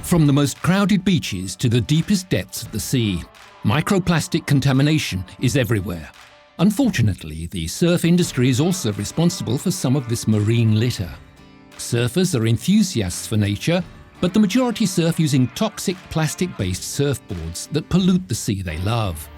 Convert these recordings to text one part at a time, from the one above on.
From the most crowded beaches to the deepest depths of the sea, microplastic contamination is everywhere. Unfortunately, the surf industry is also responsible for some of this marine litter. Surfers are enthusiasts for nature, but the majority surf using toxic plastic-based surfboards that pollute the sea they love.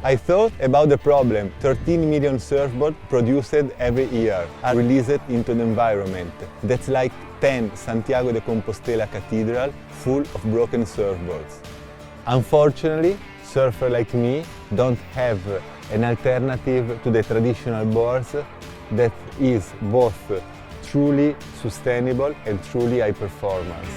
I thought about the problem. 13 million surfboards produced every year are released into the environment. That's like 10 Santiago de Compostela Cathedrals full of broken surfboards. Unfortunately, surfers like me don't have an alternative to the traditional boards that is both truly sustainable and truly high performance.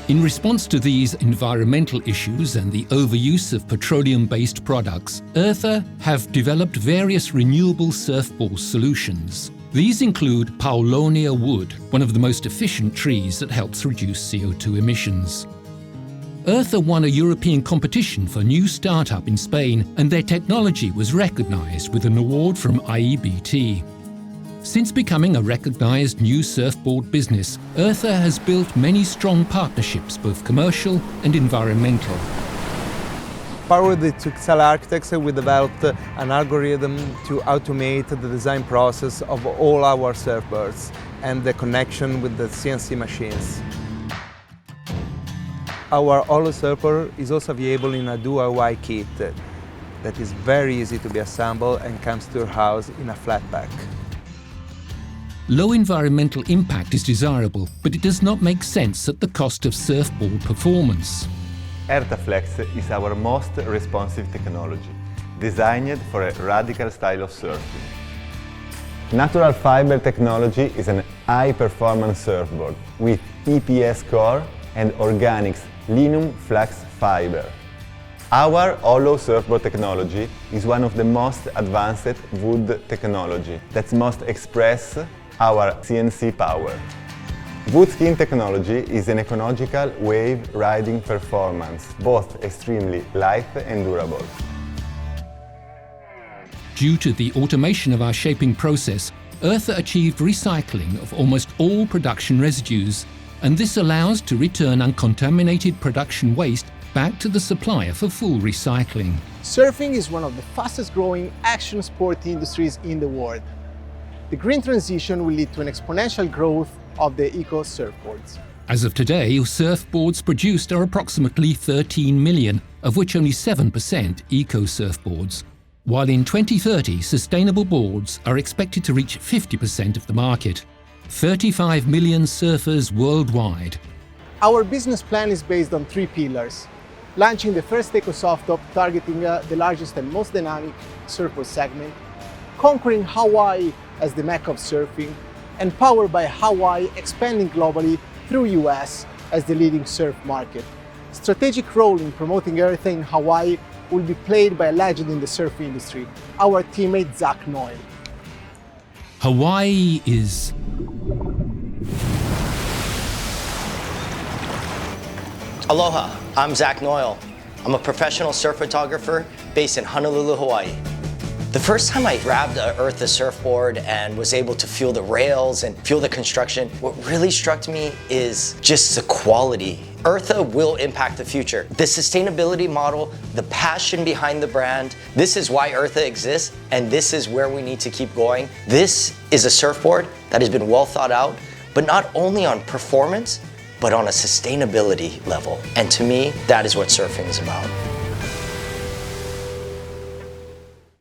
In response to these environmental issues and the overuse of petroleum-based products, ERTHA have developed various renewable surfboard solutions. These include Paulownia wood, one of the most efficient trees that helps reduce CO2 emissions. ERTHA won a European competition for new startup in Spain, and their technology was recognized with an award from IEBT. Since becoming a recognized new surfboard business, ERTHA has built many strong partnerships, both commercial and environmental. Powered with Tuxal architects, we developed an algorithm to automate the design process of all our surfboards and the connection with the CNC machines. Our Holo surfboard is also available in a DIY kit that is very easy to be assembled and comes to your house in a flat pack. Low environmental impact is desirable, but it does not make sense at the cost of surfboard performance. ERTHA Flex is our most responsive technology, designed for a radical style of surfing. Natural fiber technology is an high-performance surfboard with EPS core and organics linoleum flax fiber. Our Holo surfboard technology is one of the most advanced wood technology that most express our CNC power. Wood skin technology is an ecological wave riding performance, both extremely light and durable. Due to the automation of our shaping process, ERTHA achieved recycling of almost all production residues, and this allows to return uncontaminated production waste back to the supplier for full recycling. Surfing is one of the fastest growing action sport industries in the world. The green transition will lead to an exponential growth of the eco-surfboards. As of today, surfboards produced are approximately 13 million, of which only 7% eco-surfboards, while in 2030 sustainable boards are expected to reach 50% of the market. 35 million surfers worldwide. Our business plan is based on 3 pillars. Launching the first eco-soft top targeting the largest and most dynamic surfboard segment, conquering Hawaii as the Mecca of Surfing, and powered by Hawaii expanding globally through US as the leading surf market. Strategic role in promoting ERTHA in Hawaii will be played by a legend in the surf industry, our teammate Zach Noyle. Hawaii is Aloha, I'm Zach Noyle. I'm a professional surf photographer based in Honolulu, Hawaii. The first time I grabbed an ERTHA surfboard and was able to feel the rails and feel the construction, what really struck me is just the quality. ERTHA will impact the future. The sustainability model, the passion behind the brand, this is why ERTHA exists, and this is where we need to keep going. This is a surfboard that has been well thought out, but not only on performance, but on a sustainability level. And to me, that is what surfing is about.